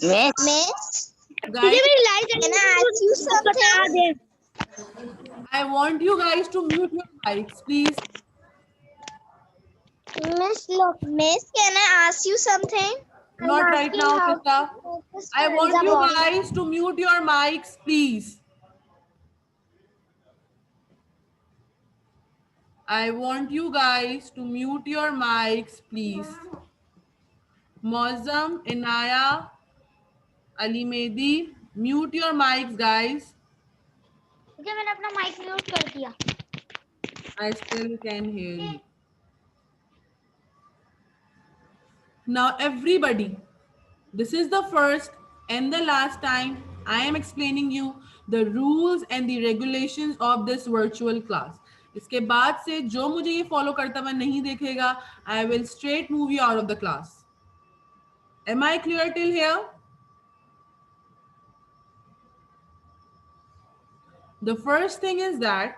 Miss, Guys, can I ask you something? I want you guys to mute your mics, please. Miss, look, Miss, can I ask you something? I'm Not right asking now, how to Tita. make the I want stanza you box. guys to mute your mics, please. I want you guys to mute your mics, please. Mozam, Inaya, Ali Mehdi, mute your mics, guys. मुझे मैंने अपना mic mute कर दिया. I still can hear you. Now, everybody, this is the first and the last time I am explaining you the rules and the regulations of this virtual class. इसके बाद से जो मुझे ये फॉलो करता हुआ नहीं देखेगा, I will straight move you out of the class. Am I clear till here? The first thing is that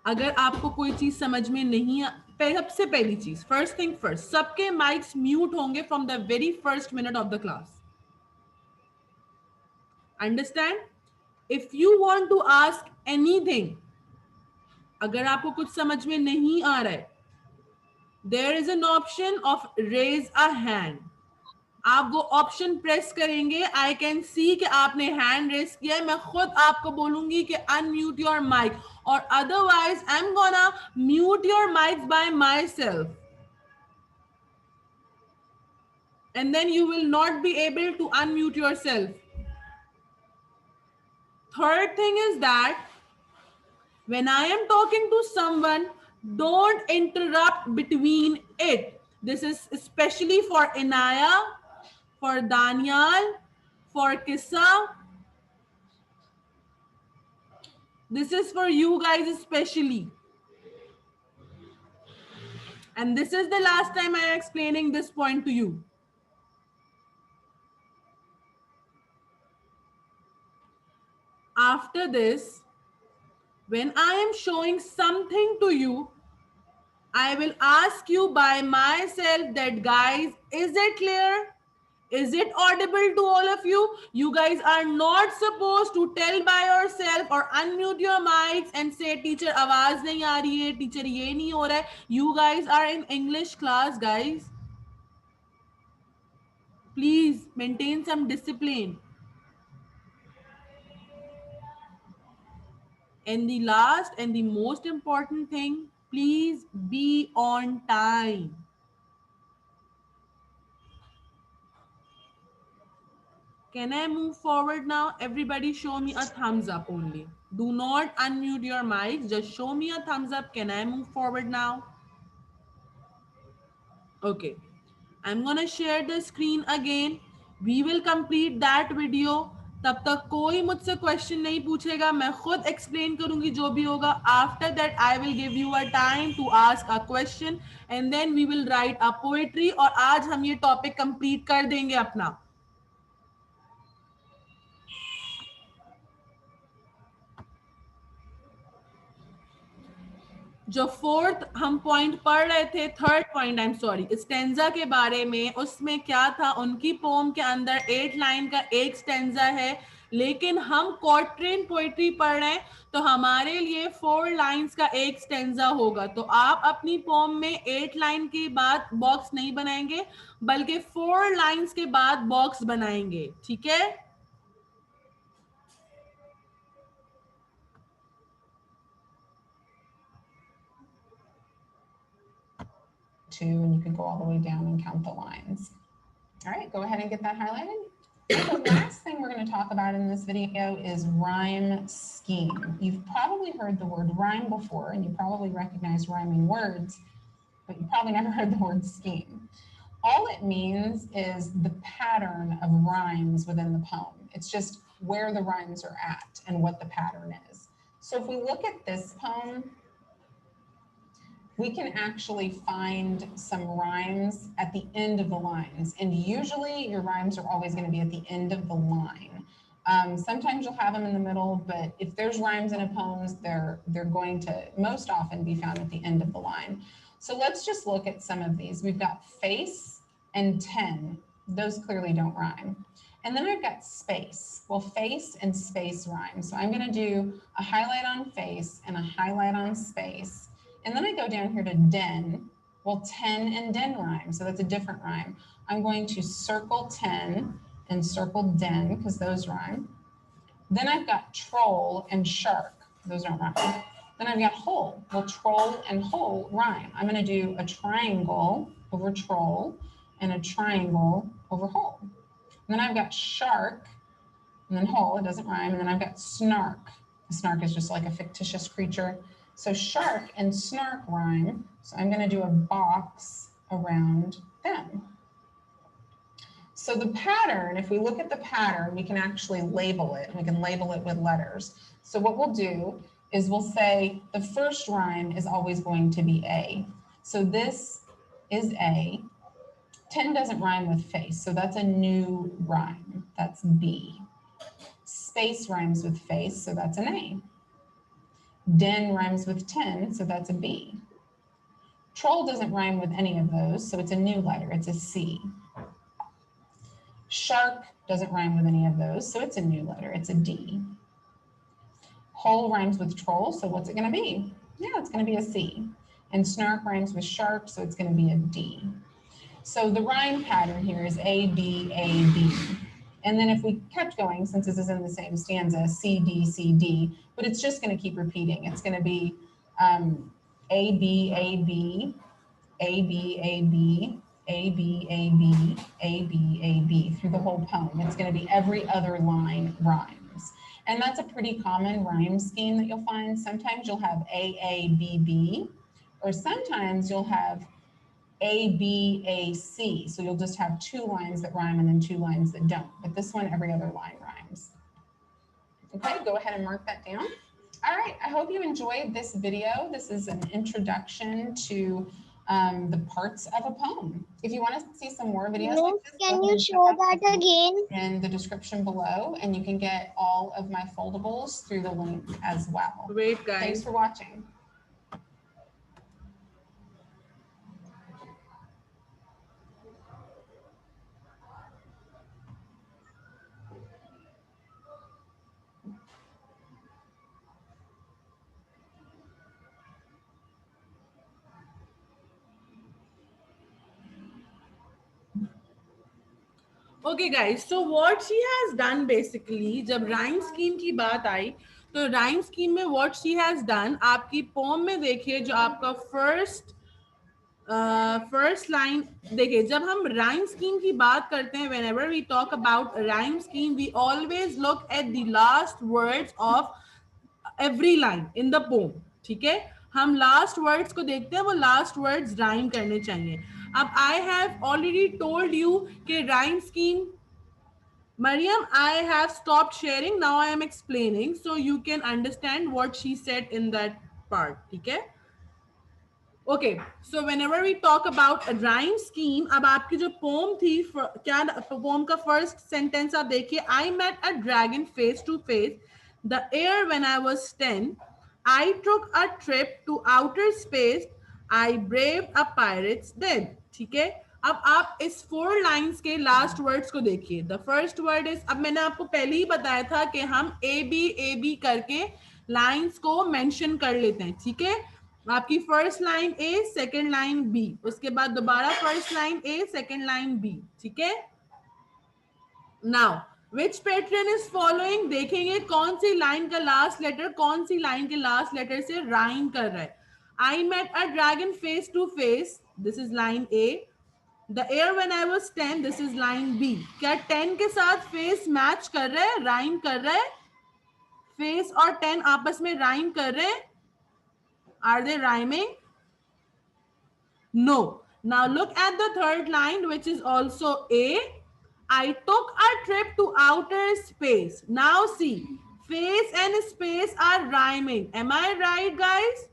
अगर आपको कोई चीज समझ में नहीं सबसे पहली चीज फर्स्ट थिंग फर्स्ट सबके माइक्स म्यूट होंगे from the very first minute of the class. Understand? If you want to ask anything, अगर आपको कुछ समझ में नहीं आ रहा है, there is an option of raise a hand. आप वो ऑप्शन प्रेस करेंगे, आई कैन सी कि आपने हैंड रेस किया है, मैं खुद आपको बोलूंगी कि अनम्यूट योर माइक, और otherwise I am gonna mute your mics bye my self, and then you will not be able to unmute yourself. Third thing is that when I am talking to someone, don't interrupt between it. This is especially for Inaya, for Daniel, for Kissa. This is for you guys especially. And this is the last time I am explaining this point to you. After this, when I am showing something to you, I will ask you by myself that, guys, is it clear? Is it audible to all of you? You guys are not supposed to tell by yourself or unmute your mics and say, teacher, आवाज नहीं आ रही है, teacher ये नहीं हो रहा है. You guys are in English class, guys. Please maintain some discipline. And the last and the most important thing, please be on time. Can I move forward now? Everybody show me a thumbs up only. Do not unmute your mics. Just show me a thumbs up. Can I move forward now? Okay. I'm going to share the screen again. We will complete that video. तब तक कोई मुझसे question नहीं पूछेगा, मैं खुद explain करूंगी जो भी होगा. After that I will give you a time to ask a question and then we will write a poetry, और आज हम ये टॉपिक कंप्लीट कर देंगे अपना. जो फोर्थ हम पॉइंट पढ़ रहे थे, third point, I am sorry, stanza के बारे में, उसमें क्या था, उनकी पोम के अंदर 8 लाइन का एक स्टेंजा है, लेकिन हम क्वार्ट्रेन पोएट्री पढ़ रहे हैं तो हमारे लिए 4 लाइंस का एक स्टेंजा होगा. तो आप अपनी पोम में 8 लाइन के बाद बॉक्स नहीं बनाएंगे, बल्कि 4 लाइंस के बाद बॉक्स बनाएंगे. ठीक है? And you can go all the way down and count the lines. All right, go ahead and get that highlighted. And the last thing we're going to talk about in this video is rhyme scheme. You've probably heard the word rhyme before, and you probably recognize rhyming words, but you probably never heard the word scheme. All it means is the pattern of rhymes within the poem. It's just where the rhymes are at and what the pattern is. So if we look at this poem, we can actually find some rhymes at the end of the lines. And usually your rhymes are always going to be at the end of the line. Sometimes you'll have them in the middle, but if there's rhymes in a poem, they're going to most often be found at the end of the line. So let's just look at some of these. We've got face and 10. Those clearly don't rhyme. And then I've got space. Well, face and space rhyme. So I'm going to do a highlight on face and a highlight on space. And then I go down here to den. Well, 10 and den rhyme. So that's a different rhyme. I'm going to circle 10 and circle den because those rhyme. Then I've got troll and shark. Those don't rhyme. Then I've got hole. Well, troll and hole rhyme. I'm going to do a triangle over troll and a triangle over hole. And then I've got shark and then hole, it doesn't rhyme. And then I've got snark. A snark is just like a fictitious creature. So shark and snark rhyme. So I'm going to do a box around them. So the pattern, if we look at the pattern, we can actually label it. And we can label it with letters. So what we'll do is we'll say the first rhyme is always going to be A. So this is A. 10 doesn't rhyme with face, so that's a new rhyme. That's B. Space rhymes with face, so that's an A. Den rhymes with 10, so that's a B. Troll doesn't rhyme with any of those, so it's a new letter. It's a C. Shark doesn't rhyme with any of those, so it's a new letter. It's a D. Hole rhymes with troll, so what's it going to be? Yeah, it's going to be a C. And snark rhymes with shark, so it's going to be a D. So the rhyme pattern here is A, B, A, B. And then if we kept going, since this is in the same stanza, C, D, C, D, but it's just going to keep repeating. It's going to be A, B, A, B, A, B, A, B, A, B, A, B, A, B, A, B through the whole poem. It's going to be every other line rhymes. And that's a pretty common rhyme scheme that you'll find. Sometimes you'll have A, A, B, B, or sometimes you'll have A, B, A, C. So you'll just have 2 lines that rhyme and then 2 lines that don't. But this one, every other line rhymes. Okay, go ahead and mark that down. All right, I hope you enjoyed this video. This is an introduction to the parts of a poem. If you want to see some more videos like this, Can you show that again? in the description below, and you can get all of my foldables through the link as well. Great, guys. Thanks for watching. Okay guys, so what she has done basically, जब rhyme scheme की बात आई, तो rhyme scheme में what she has done, आपकी poem में देखिए जो आपका first line देखिए, जब हम rhyme scheme की बात करते हैं, whenever we talk about rhyme scheme, we always look at the last words of every line in the poem. ठीक है, हम last words को देखते हैं, वो last words rhyme करने चाहिए. अब I have already told you कि rhyme scheme, Mariam, I have stopped sharing. Now I am explaining so you can understand what she said in that part. ठीक है? Okay, so whenever we talk about a rhyme scheme, अब आपकी जो poem थी, क्या poem का first sentence आप देखिए, I met a dragon face to face, the air when I was 10, I took a trip to outer space, I braved a pirate's den. ठीक है, अब आप इस 4 lines के last words को देखिए. The first word is, अब मैंने आपको पहले ही बताया था कि हम A B करके lines को mention कर लेते हैं. ठीक है, आपकी first line A, second line B, उसके बाद दोबारा first line A, second line B. ठीक है, now which pattern is following, देखेंगे कौन सी लाइन का लास्ट लेटर कौन सी लाइन के लास्ट लेटर से राइम कर रहा है. I met a dragon face to face, this is line A. The air when I was 10, this is line B. क्या 10 के साथ फेस मैच कर रहा है, राइम कर रहा है? फेस और 10 आपस में राइम कर रहे हैं? Are they rhyming? No. Now look at the third line, which is also A. I took a trip to outer space. Now see, face and space are rhyming. Am I right, guys?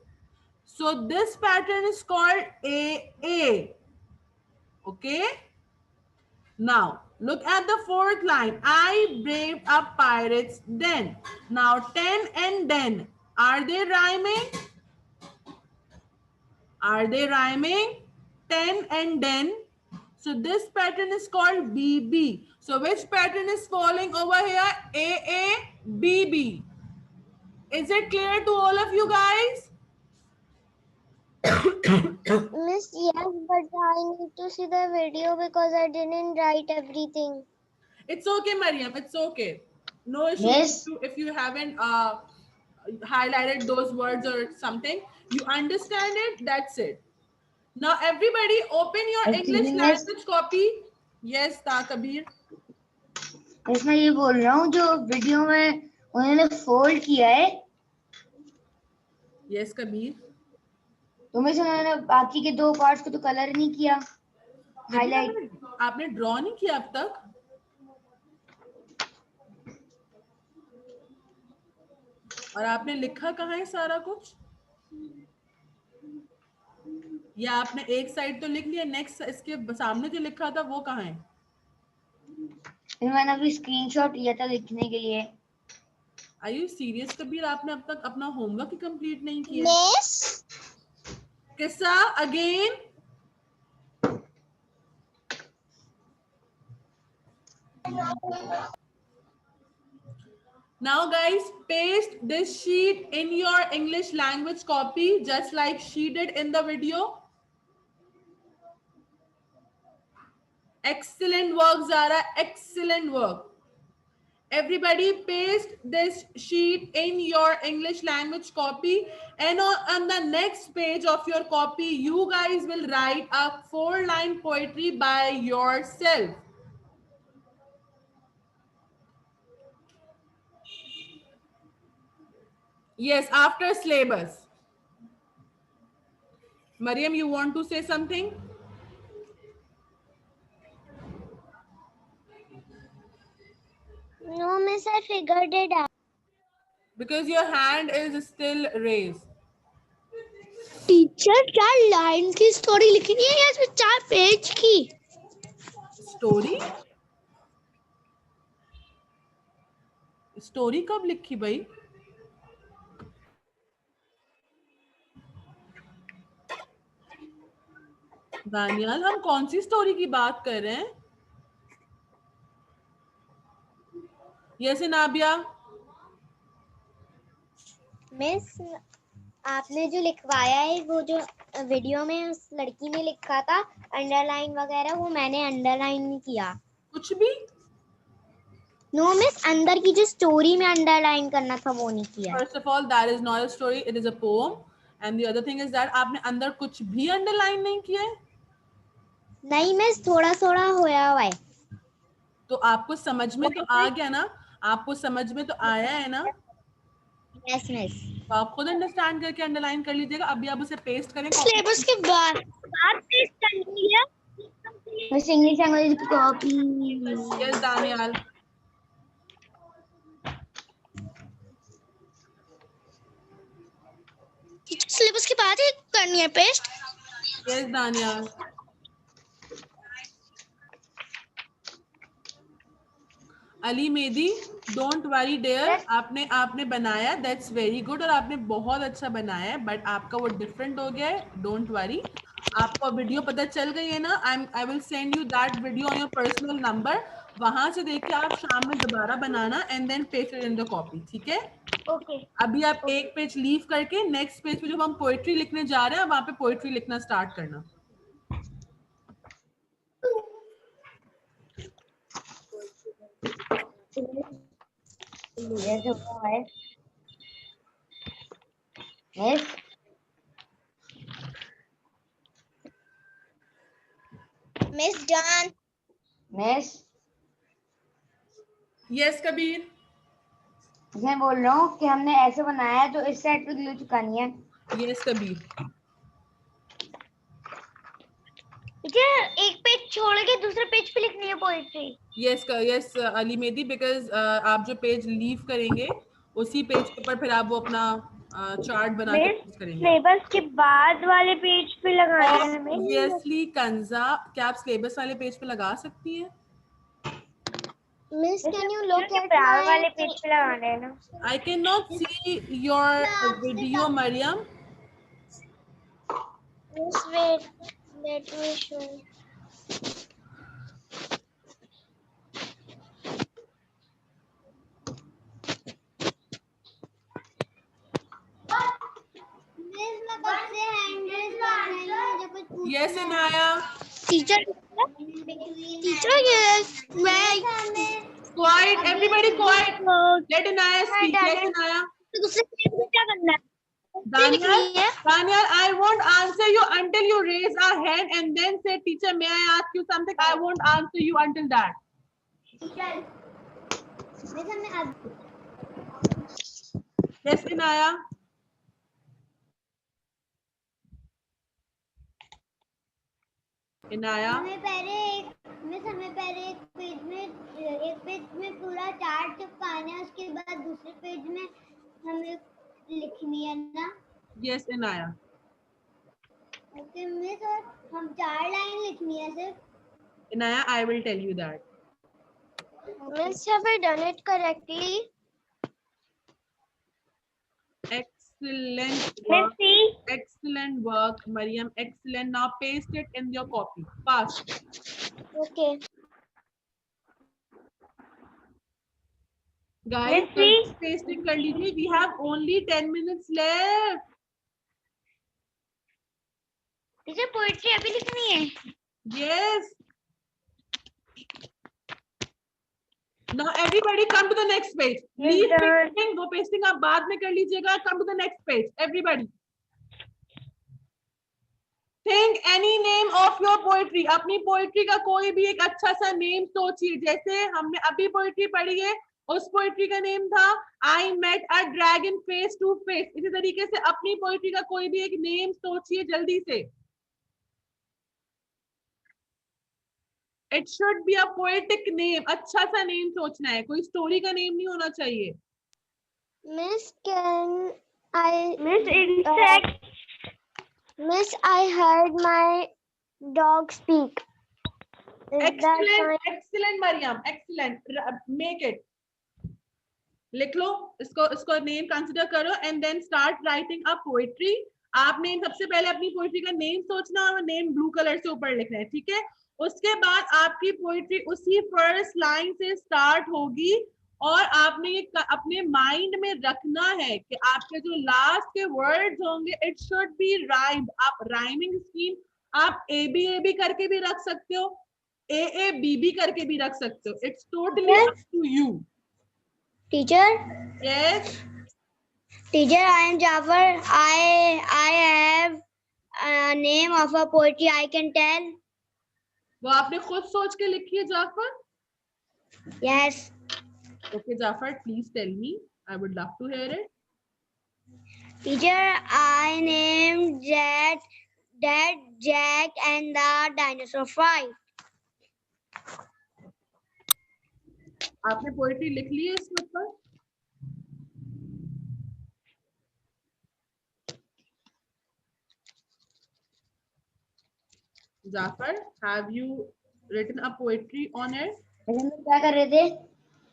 So this pattern is called AA. Okay? Now look at the fourth line. I braved a pirate's den. Now 10 and den, are they rhyming? Are they rhyming? 10 and den. So this pattern is called BB. So which pattern is falling over here? AA, BB. Is it clear to all of you guys? Miss, yes, but I need to see the video because I didn't write everything. It's okay, Mariam. It's okay. No issue. Yes. If you haven't highlighted those words or something, you understand it. That's it. Now everybody open your Actually, English yes. language copy. Yes, Kabir. इसमें ये बोल रहा हूँ जो video में उन्होंने fold किया है Yes, Kabir. तो में से उन्होंने बाकी के 2 पार्ट्स को तो कलर नहीं किया हाईलाइट आपने ड्रॉ नहीं किया अब तक? और आपने लिखा कहाँ है सारा कुछ? या आपने एक साइड तो लिख लिया, नेक्स्ट इसके सामने जो लिखा था वो कहाँ है? मैंने अभी स्क्रीनशॉट लिया था लिखने के लिए। Are you serious Kabir? आपने अब तक अपना होमवर्क ही कंप्लीट नहीं किया? Miss, किस्सा again? Now guys, paste this sheet in your English language copy just like she did in the video. Excellent work, Zara. Excellent work. Everybody paste this sheet in your English language copy, and on the next page of your copy, you guys will write a 4-line poetry by yourself. Yes, after syllabus. Mariam, you want to say something? no, Miss, I figured it out. Because your hand is still raised. Teacher 4 line की story लिखनी है या इसमें 4 page की? Story? Story कब लिखी भाई? दानियाल, हम कौन सी स्टोरी की बात कर रहे हैं? यस नाबिया? मिस, आपने जो लिखवाया है वो जो वीडियो में उस लड़की ने लिखा था अंडरलाइन वगैरह, वो मैंने अंडरलाइन नहीं किया। कुछ भी? नो मिस, अंदर की जो स्टोरी में अंडरलाइन करना था वो नहीं किया। First of all, that is not a story, it is a poem. And the other thing is that आपने अंदर कुछ भी अंडरलाइन नहीं किया है? नहीं मिस, थोड़ा थोड़ा होया हुआ है। तो आपको समझ में तो आ गया ना? आपको समझ में तो आया है ना? Yes miss. तो आप खुद अंडरस्टैंड करके अंडरलाइन कर लीजिएगा। अभी आप उसे पेस्ट करें। सिलेबस के बाद पेस्ट करनी है। बस इंग्लिश लैंग्वेज की कॉपी। यस दानियाल। सिलेबस के बाद ही करनी है paste. Yes Daniyal. Ali Mehdi, don't worry dear, आपने बनाया, दैट्स वेरी गुड, और आपने बहुत अच्छा बनाया है, बट आपका वो डिफरेंट हो गया है। डोंट वरी, आपको वीडियो पता चल गई है ना? I will send you that video on your personal number. वहां से देख के आप शाम में दोबारा बनाना and then paste it in the copy, ठीक है? ओके। अभी आप एक पेज लीव करके नेक्स्ट पेज पे जब हम पोएट्री लिखने जा रहे हैं, वहां पे पोएट्री लिखना स्टार्ट करना। Miss done. Miss, yes Kabir. मैं बोल रहा हूँ कि हमने ऐसे बनाया है तो इस साइड पे ग्लू चिपकानी है। यस कबीर। एक पेज छोड़ के दूसरे पेज पे लिखनी है poetry. Yes Ali Modi, because आप जो पेज लीव करेंगे उसी पेज के ऊपर फिर आप वो अपना चार्ट बना के पेस्ट करेंगे। सिलेबस के बाद वाले पेज पे लगाना है हमें। ऑब्वियसली कंजा, क्या आप सिलेबस वाले पेज पे लगा सकती हैं? Miss, can you look at my वाले पेज पे लगाना है ना? I cannot see your video, Mariam. Miss, wait, let me show. Yes, Inaya. Teacher yes मैं Quiet, everybody quiet. Let Inaya speak. Let Inaya. दूसरे पेज में क्या करना है? Daniel, Daniel, I won't answer you until you raise a hand and then say, teacher, may I ask you something? I won't answer you until that. Yes, Inaya. Inaya. हमें पहले एक page में पूरा chart चिपकाना है, उसके बाद दूसरे page में हमें लिखनी है ना? Yes, Inaya. ओके मिस, और हम 4 लाइन लिखनी है सिर्फ? Inaya, I will tell you that. Miss, have I done it correctly? Excellent work. Excellent work, Mariam. Excellent. Now paste it in your copy. Fast. Okay. Guys, pasting कर लीजिए. We have only 10 minutes left. Teacher poetry अभी लिखनी है? Yes. Now everybody come to the next page. Leave pasting. वो pasting आप बाद में कर लीजिएगा. Come to the next page. Everybody. Think any name of your poetry. अपनी poetry का कोई भी एक अच्छा सा name सोचिए. जैसे हमने अभी poetry पढ़ी है, उस poetry का name था I met a dragon face to face. इसी तरीके से अपनी poetry का कोई भी एक name सोचिए जल्दी से. It should be a poetic name. अच्छा सा name सोचना है. कोई story का name नहीं होना चाहिए. Miss, can I? Miss, insect. Miss, I heard my dog speak. Excellent, excellent, Mariam. Excellent. Make it. लिख लो. इसको name consider करो and then start writing a poetry. आपने सबसे पहले अपनी poetry का name सोचना और name blue color से ऊपर लिखना है, ठीक है? उसके बाद आपकी पोइट्री उसी फर्स्ट लाइन से स्टार्ट होगी और आपने ये अपने माइंड में रखना है कि आपके जो लास्ट के वर्ड्स होंगे इट शुड बी राइम्ड. आप राइमिंग स्कीम आप ए बी करके भी रख सकते हो, ए बी करके भी रख सकते हो. It's totally up to you. Teacher. Yes teacher, I am Jafar. I have a name of a poetry I can tell. वो आपने खुद सोच के लिखी है Jafar? Yes. Okay, Jafar, please tell me. I would love to hear it. Teacher, I named that Jack and the dinosaur fight. आपने poetry लिख ली है इसके ऊपर? Jafar, have you written a poetry on it? क्या कर रहे थे?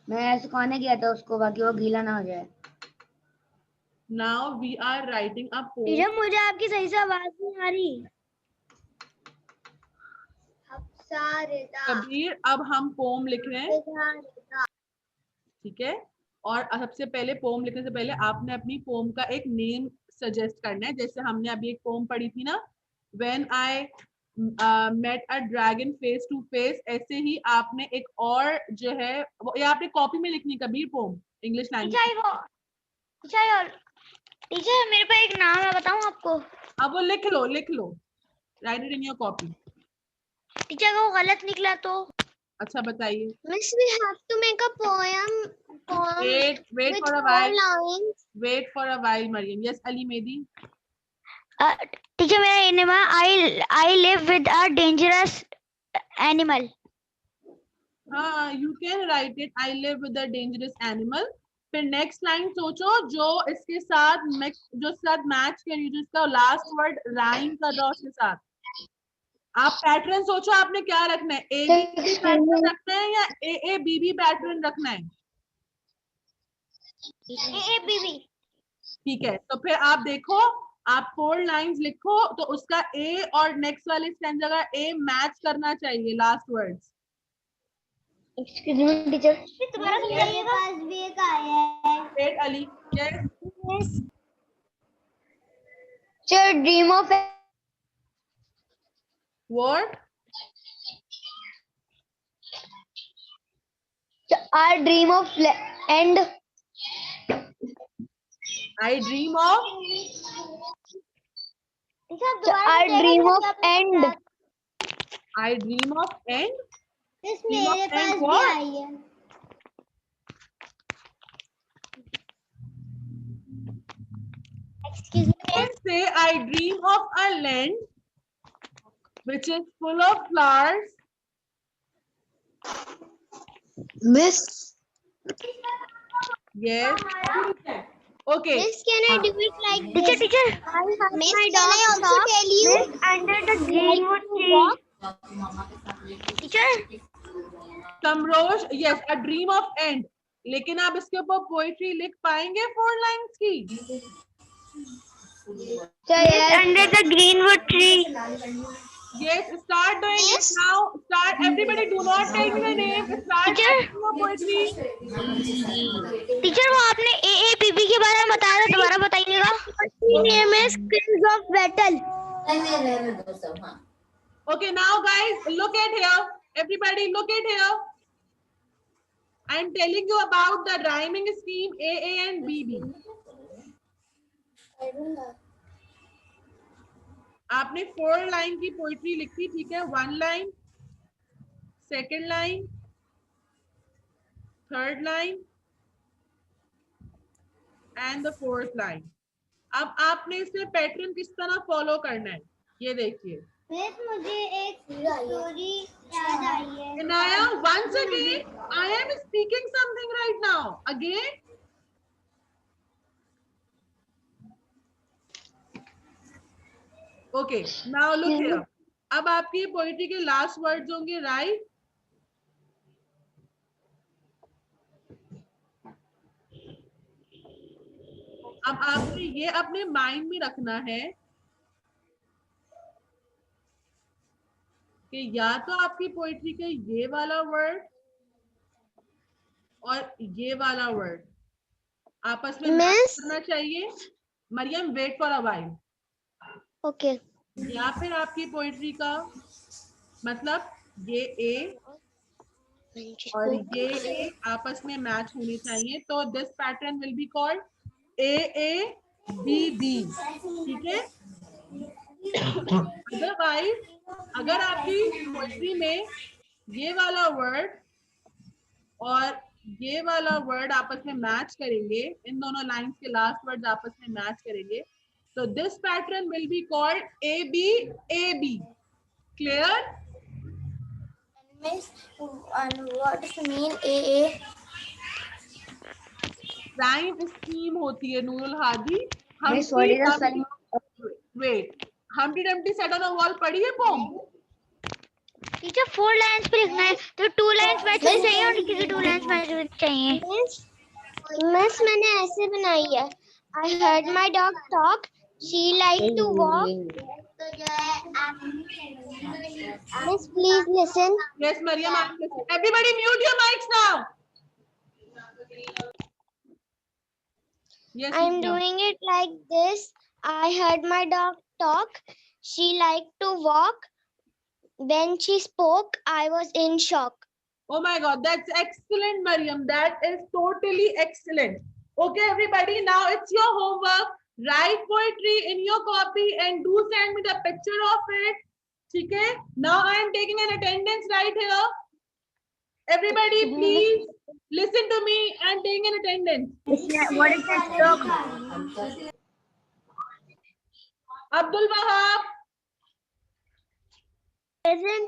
मैं सुखाने गया था उसको, बाकी वो गीला ना हो जाए. Now we are writing a poem. Teacher, मुझे आपकी सही से आवाज नहीं आ रही. कबीर, अब हम पोम लिख रहे हैं, ठीक है? और सबसे पहले पोम लिखने से पहले आपने अपनी पोम का एक नेम सजेस्ट करना है. जैसे हमने अभी एक पोम पढ़ी थी ना, When I met a dragon face to face, ऐसे ही आपने एक और जो है ये आपने कॉपी में लिखनी Kabir poem English language. Teacher, मेरे पास एक नाम है, बताऊं आपको? अब वो लिख लो write it in your copy. Teacher, वो गलत निकला तो? अच्छा बताइए. Miss, we have to make a poem wait for a while. Wait for a while, Mariam. Yes, Ali Mehdi. Teacher, मेरा नेम है I live with a dangerous animal. हाँ, you can write it. I live with a dangerous animal. फिर next line सोचो जो इसके साथ match करिए, जो इसका लास्ट वर्ड राइम कर रहा हो उसके साथ. आप पैटर्न सोचो आपने क्या रखना है, ए बी पैटर्न रखना है या ए बी पैटर्न रखना है? A B. ठीक है, तो फिर आप देखो, आप 4 लाइंस लिखो तो उसका ए और नेक्स्ट वाले स्टैंजा का ए मैच करना चाहिए last words. Excuse me teacher. तुम्हारा मेरे पास भी एक आया है. Wait Ali. Yes sir, dream of What? I dream of end. I dream of. I dream of end. I dream of end. इस Dream of मेरे end पास भी what? आई है. Excuse me. You can say I dream of a land which is full of flowers. Miss. Yes. Okay. Miss, can I do it like this? Teacher. Miss, can I also tell you? Miss, under the greenwood tree. Teacher. समरोज, yes, a dream of end. लेकिन आप इसके ऊपर poetry लिख पाएंगे 4 lines की? Under the greenwood tree. Yes, start doing it now. Start. Everybody, do not tell me the name. Start writing your poetry. Teacher वो आपने AAPB के बारे में बताया था, दोबारा बताइएगा. Name is Kings of Battle. Okay, now guys, look at here. Everybody, look at here. I am telling you about the rhyming scheme AA and BB. आपने 4 लाइन की पोइट्री लिखी, ठीक है? 1 line, 2nd line, 3rd line and the 4th line. अब आपने इसमें pattern किस तरह फॉलो करना है, ये देखिए. मिस, मुझे एक स्टोरी याद आई है. Inaya, once again, I am speaking something right now. Again. Okay, now look here. अब आपकी पोइट्री के लास्ट वर्ड्स होंगे, राइट? अब आपने ये अपने माइंड में रखना है कि या तो आपकी पोइट्री के ये वाला वर्ड और ये वाला वर्ड आपस में मैच करना चाहिए. Mariam, wait for a while. Okay. या फिर आपकी पोइट्री का मतलब ये ए और ये ए आपस में मैच होनी चाहिए. तो this pattern will be called A B B. ठीक है? अदरवाइज अगर आपकी पोइट्री में ये वाला वर्ड और ये वाला वर्ड आपस में मैच करेंगे, इन दोनों लाइंस के लास्ट वर्ड आपस में मैच करेंगे, तो this pattern will be called A B. Clear? Miss, what do you mean AA? Rhyme scheme होती है Nurul Hadi. Miss, what is the spelling? Wait, Humpty Dumpty sat on a wall पढ़ी है pome? Teacher 4 lines पे लिखना है, तो 2 lines match होनी चाहिए और किसी 2 लाइंस मैच होनी चाहिए. मिस, मैंने ऐसे बनाई है. I heard my dog talk. She liked to walk. Miss, please listen. Yes, Mariam, I'm listening. Everybody mute your mics now. Yes, I'm Mariam. doing it like this. I heard my dog talk. She liked to walk. When she spoke, I was in shock. Oh my God, that's excellent, Mariam. That is totally excellent. Okay, everybody, now it's your homework. Write poetry in your copy and do send me the picture of it. Okay? Now I am taking an attendance right here. Everybody, please listen to me and taking an attendance. What is that dog? Abdul Wahab. Present.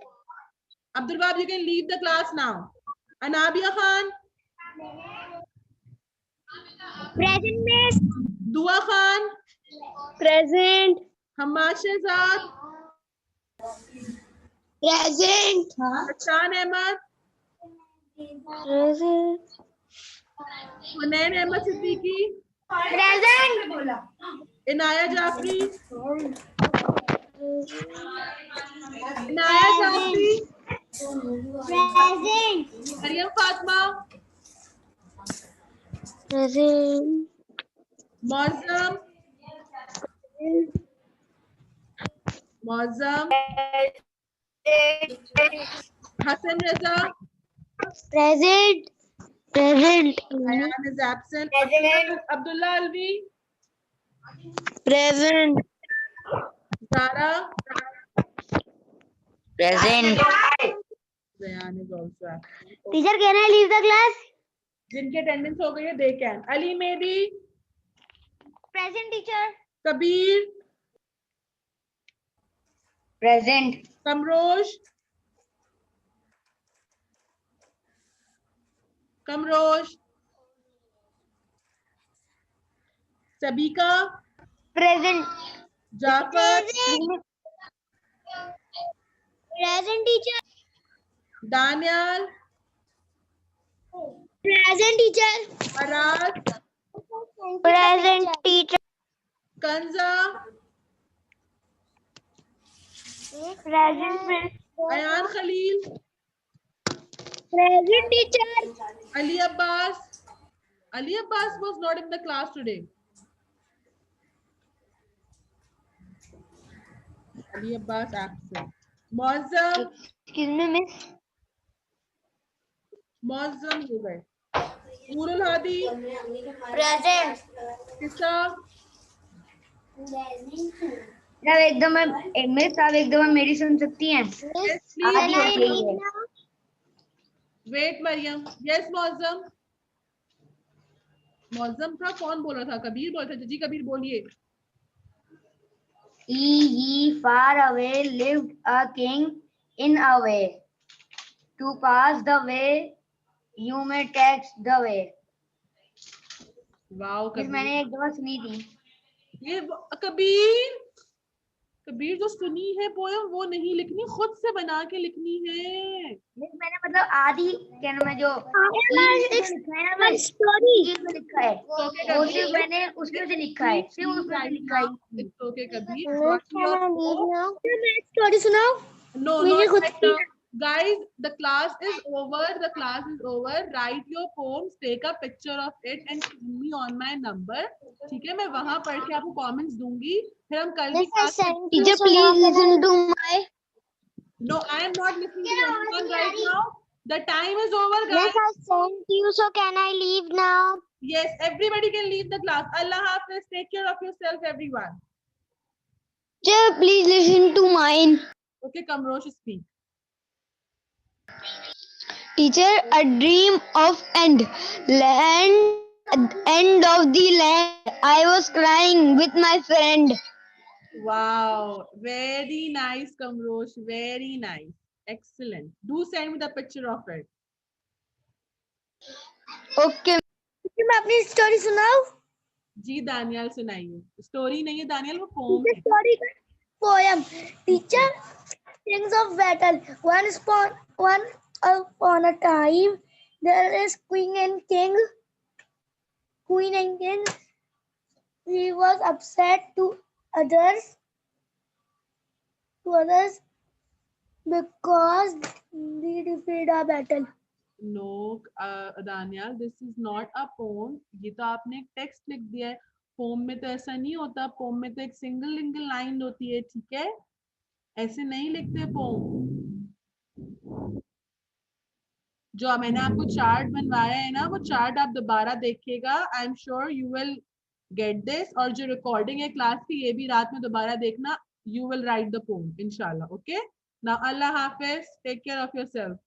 Abdul Wahab, you can leave the class now. Anabia Khan. Present, Miss. Dua Khan. Present. Hammad Shehzad. Present. Hassan Ahmed. Present. Hunain Ahmed Siddiqui. Present. Inaya Jafri. Inaya Jafri. Present. Maryam Fatma. Present. Mozam. Mozam. Hassan Raza. Present. Ayan is absent. Abdullah Alvi. Present. Zara. Present. Zayan is also absent. Teacher, can I leave the class? जिनके attendance हो गई है they can. Ali maybe. Present teacher. Kabir. Present. Kamrosh. Sabika. Present. Jafar. Present teacher. Daniel. Present teacher. Aras. Present teacher. Kanza. Present. Ayan Khalil. Present teacher. Ali Abbas. Ali Abbas was not in the class today. Ali Abbas absent. Muazzam. Excuse me, miss. Muazzam हो गए. Nurul Hadi. Present. Kissa. अब एकदम miss आप एकदम मेरी सुन सकती हैं? Yes, please. आप बताइए। Wait Mariam. Yes Muazzam. Muazzam था कौन बोला था? कबीर बोला था. जी कबीर बोलिए. Ye far away lived a king in a way. To pass the way, you may tax the way. Wow miss Kabir. मैंने एक दफा सुनी थी। ये कबीर जो सुनी है पोयम वो नहीं लिखनी, खुद से बना के लिखनी है. मिस मैंने मतलब आधी क्या नाम है जो Story. में लिखा है वो सिर्फ मैंने उसमें से लिखा है, सिर्फ उसमें से लिखा है। It's okay Kabir. Can I leave now? मैं story सुनाओ. No, मुझे not खुद right now. Guys, the class is over. The class is over. Write your poems, take a picture of it and send me on my number. ठीक है, मैं वहाँ पढ़ के आपको comments दूंगी. फिर हम कल की class में. Teacher, please listen to my. No, I am not listening to anyone right now. The time is over, guys. Yes, I sent you. So can I leave now? Yes, everybody can leave the class. Allah Hafiz. Take care of yourself, everyone. Teacher, please listen to mine. Okay, Kamrosh, speak. Teacher, a dream of end of the land. I was crying with my friend. Wow, very nice, Kamrosh. Very nice. Excellent. Do send me the picture of it. Okay. मैं अपनी story सुनाऊं? जी Daniel सुनाइए. Story नहीं है Daniel, वो pome है. Story का poem. Teacher, kings of battle. Once upon a time, there is queen and king. He was upset to others because they defeated a battle. No, Daniyal, this is not a poem. ये तो आपने एक text लिख दिया है. Pome में तो ऐसा नहीं होता. पोम में तो एक सिंगल लाइन होती है. ठीक है, ऐसे नहीं लिखते पोम. जो मैंने आपको चार्ट बनवाया है ना, वो चार्ट आप दोबारा देखिएगा. I am sure you will get this. और जो रिकॉर्डिंग है क्लास की, ये भी रात में दोबारा देखना. You will write the poem इंशाल्लाह. ओके, नाउ अल्लाह हाफिज. Take care of yourself.